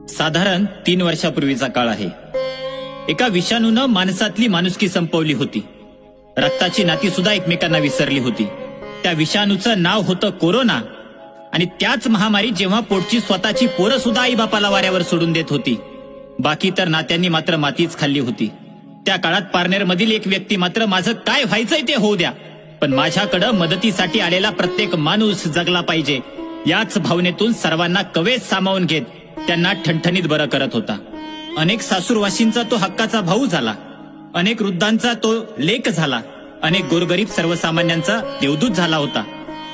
साधारण 3 वर्षापूर्वीचा काळ आहे. एका विषाणूनं माणसातली माणुसकी संपवली होती. रक्ताची नाती सुद्धा एकमेकांना विसरली होती. त्या विषाणूचं नाव होतं कोरोना. आणि त्याच महामारी जेव्हा पोटची स्वतःची पोरं सुद्धा आई बापाला वाऱ्यावर सोडून देत होती, बाकी तर नात्यांनी मात्र मातीच खाल्ली होती. त्या काळात पारनेर मधील एक व्यक्ती मात्र माझं काय व्हायचंय ते होऊ द्या, पण माझ्याकडे मदतीसाठी आलेला प्रत्येक माणूस जगला पाहिजे याच भावनेतून सर्वांना कवेत सामावून घेत त्यांना ठणठणीत बरं करत होता. अनेक सासूरवाशींचा तो हक्काचा भाऊ झाला. अनेक वृद्धांचा तो लेक झाला. अनेक गोरगरीब सर्वसामान्यांचा देवदूत झाला होता.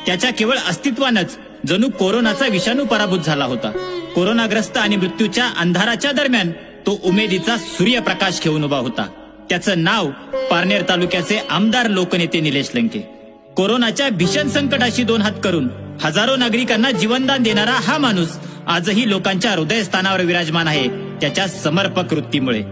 त्याच्या केवळ अस्तित्वानंच जणू कोरोनाचा विषाणू पराभूत झाला होता. कोरोनाग्रस्त आणि मृत्यूच्या अंधाराच्या दरम्यान तो उमेदीचा सूर्यप्रकाश घेऊन उभा होता. त्याचं नाव पारनेर तालुक्याचे आमदार लोकनेते निलेश लंके. कोरोनाच्या भीषण संकटाशी 2 हात करून हजारो नागरिकांना जीवनदान देणारा हा माणूस आजही लोकांच्या हृदयस्थानावर विराजमान आहे त्याच्या समर्पक वृत्तीमुळे.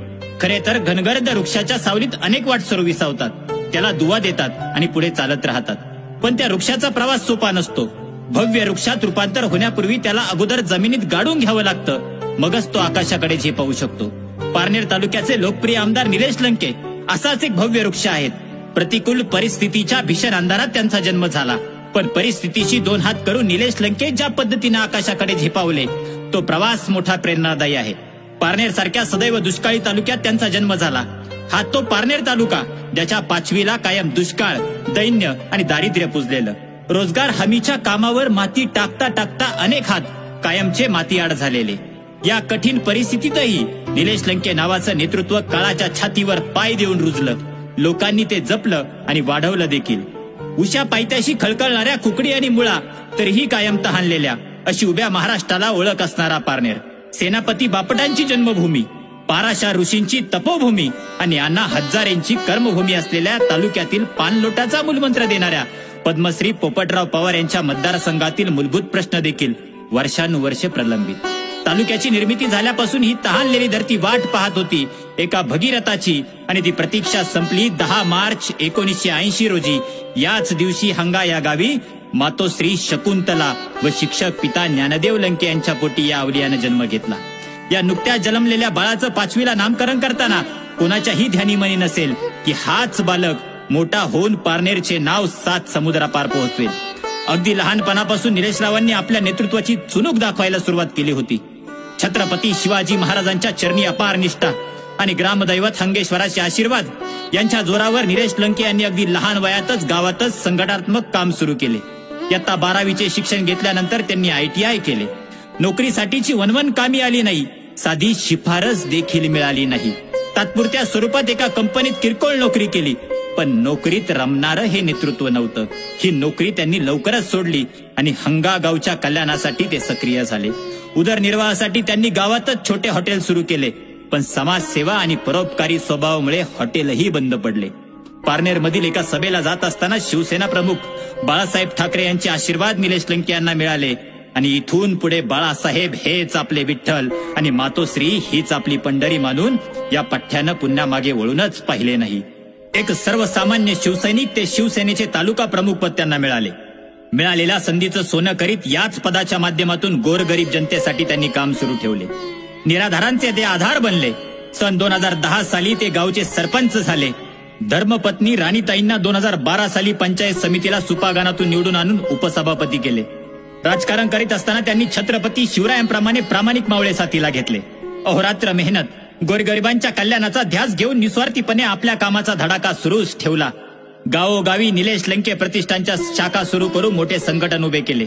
खरे तर घनगर्द वृक्षाच्या सावलीत अनेक वाटसरू विसावतात, त्याला दुवा देतात आणि पुढे चालत राहतात. पण त्या वृक्षाचा प्रवास सोपा नसतो. भव्य वृक्षात रूपांतर होण्यापूर्वी त्याला अगोदर जमिनीत गाडून घ्यावं लागतं, मगच तो आकाशाकडे झेपावू शकतो. पारनेर तालुक्याचे लोकप्रिय आमदार निलेश लंके असाच एक भव्य वृक्ष आहेत. प्रतिकूल परिस्थितीच्या भीषण अंधारात त्यांचा जन्म झाला, पण परिस्थितीशी 2 हात करून निलेश लंके ज्या पद्धतीने आकाशाकडे झेपावले तो प्रवास मोठा प्रेरणादायी आहे. पारनेर सारख्या सदैव दुष्काळी तालुक्यात त्यांचा जन्म झाला. हा तो पारनेर तालुका ज्याच्या 5वीला कायम दुष्काळ, दैन्य आणि दारिद्र्य पुजलेलं. रोजगार हमीच्या कामावर माती टाकता टाकता अनेक हात कायमचे मातीआड झालेले. या कठीण परिस्थितीतही निलेश लंके नावाचं नेतृत्व काळाच्या छातीवर पाय देऊन रुजलं. लोकांनी ते जपलं आणि वाढवलं देखील. उषा पायथ्याशी खळखळणाऱ्या कुकडी आणि मुळा तरीही कायम तहानलेल्या अशी उभ्या महाराष्ट्राला ओळख असणारा पारनेर, सेनापती बापटांची जन्मभूमी, पाराशा ऋषींची तपोभूमी आणि अण्णा हजारेंची कर्मभूमी असलेल्या तालुक्यातील पाणलोटाचा मूलमंत्र देणाऱ्या पद्मश्री पोपटराव पवार यांच्या मतदारसंघातील मूलभूत प्रश्न देखील वर्षानुवर्षे प्रलंबित. तालुक्याची निर्मिती झाल्यापासून ही तहानलेली धरती वाट पाहत होती एका भगीरथाची, आणि ती प्रतीक्षा संपली 10 मार्च 1980 रोजी. याच दिवशी हंगा या गावी मातोश्री शकुंतला व शिक्षक पिता ज्ञानदेव लंके यांच्या पोटी या अवलियानं जन्म घेतला. या नुकत्याच जन्मलेल्या बाळाचं 5वीला नामकरण करताना कोणाच्याही ध्यानीमनी नसेल की हाच बालक मोठा होऊन पारनेरचे नाव 7 समुद्रापार पोहोचवेल. अगदी लहानपणापासून निलेशरावांनी आपल्या नेतृत्वाची चुणूक दाखवायला सुरुवात केली होती. छत्रपती शिवाजी महाराजांच्या चरणी अपार निष्ठा आणि ग्रामदैवत हंगेश्वराचे आशीर्वाद यांच्या जोरावर निलेश लंके यांनी अगदी लहान वयातच गावातच संघटनात्मक काम सुरू केले. इयत्ता 12वीचे शिक्षण घेतल्यानंतर त्यांनी ITI केले. नोकरीसाठीची वणवण कामी आली नाही, साधी शिफारस देखील मिळाली नाही. तात्पुरत्या स्वरूपात एका कंपनीत किरकोळ नोकरी केली, पण नोकरीत रमणारं हे नेतृत्व नव्हतं. ही नोकरी त्यांनी लवकरच सोडली आणि हंगा गावच्या कल्याणासाठी ते सक्रिय झाले. उदरनिर्वाहासाठी त्यांनी गावातच छोटे हॉटेल सुरू केले, पण समाजसेवा आणि परोपकारी स्वभावामुळे हॉटेलही बंद पडले. पारनेर मधील एका सभेला जात असताना शिवसेना प्रमुख बाळासाहेब ठाकरे यांचे आशीर्वाद निलेश लंके यांना मिळाले आणि इथून पुढे बाळासाहेब हेच आपले विठ्ठल आणि मातोश्री हीच आपली पंढरी मानून या पठ्ठ्यानं पुन्हा मागे वळूनच पाहिले नाही. एक सर्वसामान्य शिवसैनिक ते शिवसेनेचे तालुका प्रमुख पद त्यांना मिळाले. मिळालेल्या संधीचं सोनं करीत याच पदाच्या माध्यमातून गोरगरीब जनतेसाठी त्यांनी काम सुरू ठेवले. निराधारांचे ते आधार बनले. सन 2010 साली ते गावचे सरपंच झाले. धर्मपत्नी राणीताईंना 2012 साली पंचायत समितीला सुपागानातून निवडून आणून उपसभापती केले. राजकारण करीत असताना त्यांनी छत्रपती शिवरायांप्रमाणे प्रामाणिक मावळे साथीला घेतले. अहोरात्र मेहनत, गोरगरिबांच्या कल्याणाचा ध्यास घेऊन निस्वार्थीपणे आपल्या कामाचा धडाका सुरूच ठेवला. गावोगावी निलेश लंके प्रतिष्ठानच्या शाखा सुरू करून मोठे संघटन उभे केले.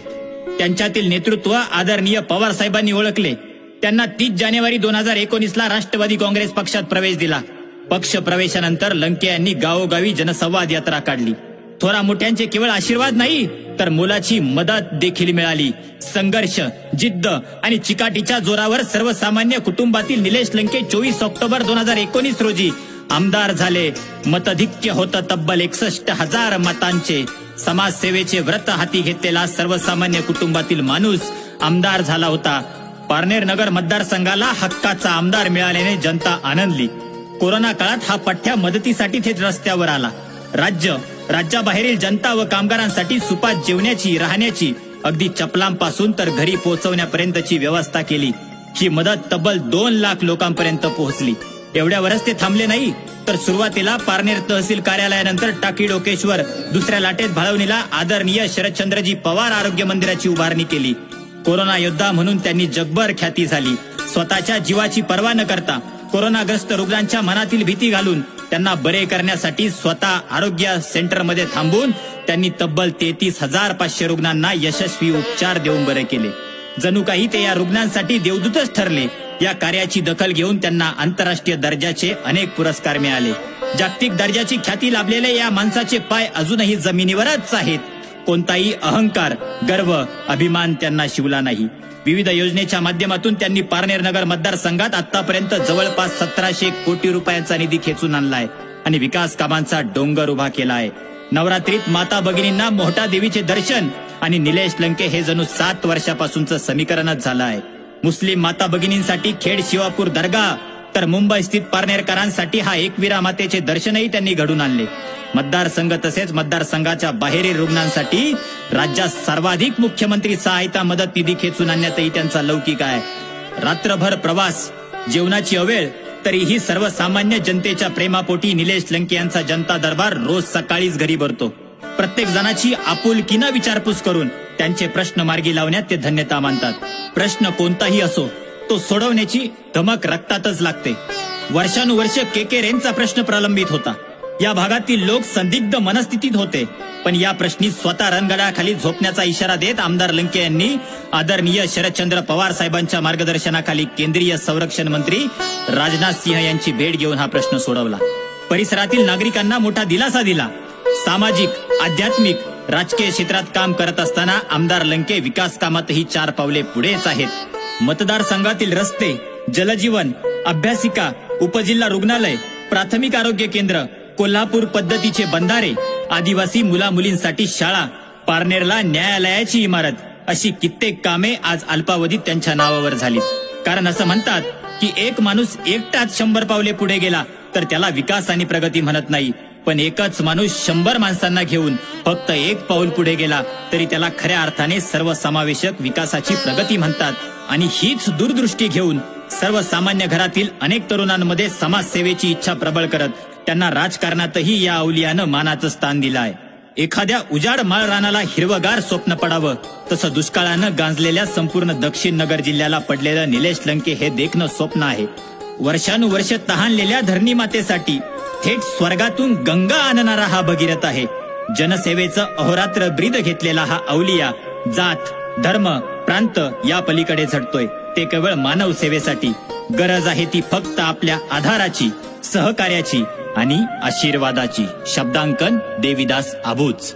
त्यांच्यातील नेतृत्व आदरणीय पवार साहेबांनी ओळखले. त्यांना 30 जानेवारी 2019ला राष्ट्रवादी काँग्रेस पक्षात प्रवेश दिला. पक्ष प्रवेशानंतर लंके यांनी गावोगावी जनसंवाद यात्रा काढली. थोरा मोठ्यांचे केवळ आशीर्वाद नाही तर मोलाची मदत देखील मिळाली. संघर्ष, जिद्द आणि चिकाटीच्या जोरावर सर्वसामान्य कुटुंबातील निलेश लंके 24 ऑक्टोबर 2019 रोजी आमदार झाले. मताधिक्य होतं तब्बल 61,000 मतांचे. समाजसेवेचे व्रत हाती घेतलेला सर्वसामान्य कुटुंबातील माणूस आमदार झाला होता. पारनेर नगर मतदारसंघाला हक्काचा आमदार मिळाल्याने जनता आनंदली. कोरोना काळात हा पठ्ठ्या मदतीसाठी थेट रस्त्यावर आला. राज्याबाहेरील जनता व कामगारांसाठी सुपात जेवण्याची, राहण्याची, अगदी चपलांपासून तर घरी पोहोचवण्यापर्यंतची व्यवस्था केली. ही मदत तब्बल 2 लाख लोकांपर्यंत पोहोचली. एवढ्यावरच ते थांबले नाही, तर सुरुवातीला पारनेर तहसील कार्यालयानंतर टाकी डोकेश्वर, दुसऱ्या लाटेत भाळवणीला आदरणीय शरदचंद्रजी पवार आरोग्य मंदिराची उभारणी केली. कोरोना योद्धा म्हणून त्यांनी जगभर ख्याती झाली. स्वतःच्या जीवाची पर्वा न करता कोरोनाग्रस्त रुग्णांच्या मनातील भीती घालून त्यांना बरे करण्यासाठी स्वतः आरोग्य सेंटरमध्ये थांबून त्यांनी तब्बल 33,500 रुग्णांना यशस्वी उपचार देऊन बरे केले. जणू काही ते या रुग्णांसाठी देवदूतच ठरले. या कार्याची दखल घेऊन त्यांना आंतरराष्ट्रीय दर्जाचे अनेक पुरस्कार मिळाले. जागतिक दर्जाची ख्याती लाभलेले या माणसाचे पाय अजूनही जमिनीवरच आहेत. कोणताही अहंकार, गर्व, अभिमान त्यांना शिवला नाही. विविध योजनेच्या माध्यमातून त्यांनी पारनेर नगर मतदारसंघात आतापर्यंत जवळपास 1700 कोटी रुपयांचा निधी खेचून आणलाय आणि विकास कामांचा डोंगर उभा केला आहे. नवरात्रीत माता भगिनींना मोहटा देवीचे दर्शन आणि निलेश लंके हे जणू 7 वर्षापासूनचं समीकरणच झालं आहे. मुस्लिम माता भगिनींसाठी खेड शिवापूर दर्गा, तर मुंबई स्थित पारनेरकरांसाठी हा एकविरा मातेचे दर्शनही त्यांनी घडून आणले. मतदारसंघ तसेच मतदारसंघाच्या बाहेरील रुग्णांसाठी राज्यात सर्वाधिक मुख्यमंत्री सहायता मदत निधी खेचून आणण्यातही त्यांचा लौकिक आहे. रात्रभर प्रवास, जेवणाची अवेळ, तरीही सर्वसामान्य जनतेच्या प्रेमापोटी निलेश लंके यांचा जनता दरबार रोज सकाळीच घरी भरतो. प्रत्येक जणाची आपुलकीनं विचारपूस करून त्यांचे प्रश्न मार्गी लावण्यात ते धन्यता मानतात. प्रश्न कोणताही असो, तो सोडवण्याची धमक रक्तातच लागते. वर्षानुवर्ष के रेंचा प्रश्न प्रलंबित होता. या भागातील लोक संदिग्ध मनस्थितीत होते. पण या प्रश्नी स्वतः रणगडाखाली झोपण्याचा इशारा देत आमदार लंके यांनी आदरणीय शरदचंद्र पवार साहेबांच्या मार्गदर्शनाखाली केंद्रीय संरक्षण मंत्री राजनाथ सिंह यांची भेट घेऊन हा प्रश्न सोडवला. परिसरातील नागरिकांना मोठा दिलासा दिला. सामाजिक, आध्यात्मिक, राजकीय क्षेत्रात काम करत असताना आमदार लंके विकास कामातही 4 पावले पुढेच आहेत. मतदारसंघातील रस्ते, जलजीवन, अभ्यासिका, उपजिल्हा रुग्णालय, प्राथमिक आरोग्य केंद्र, कोल्हापूर पद्धतीचे बंधारे, आदिवासी मुला मुलींसाठी शाळा, पारनेरला न्यायालयाची इमारत, अशी कित्येक कामे आज अल्पावधीत त्यांच्या नावावर झाली. कारण असं म्हणतात की एक माणूस एकटाच 100 पावले पुढे गेला तर त्याला विकास आणि प्रगती म्हणत नाही. पण एकच माणूस 100 माणसांना घेऊन फक्त 1 पाऊल पुढे गेला तरी त्याला खऱ्या अर्थाने सर्वसमावेशक विकासाची प्रगती म्हणतात. आणि हीच दूरदृष्टी घेऊन सर्वसामान्य घरातील अनेक तरुणांमध्ये समाजसेवेची इच्छा प्रबळ करत त्यांना राजकारणातही या अवलियानं मानाचं स्थान दिलं आहे. एखाद्या उजाड माळरानाला हिरवगार स्वप्न पडावं, तसं दुष्काळानं गांजलेल्या संपूर्ण दक्षिण नगर जिल्ह्याला पडलेलं निलेश लंके हे देखणं स्वप्न आहे. वर्षानुवर्ष तहानलेल्या धरणी मातेसाठी थेट स्वर्गातून गंगा आणणारा हा भगीरथ आहे. जनसेवेचं अहोरात्र ब्रीद घेतलेला हा अवलिया जात, धर्म, प्रांत या पलीकडे झटतोय. ते केवळ मानव सेवेसाठी. गरज आहे ती फक्त आपल्या आधाराची, सहकार्याची आणि आशीर्वादाची. शब्दांकन देविदास आबूज.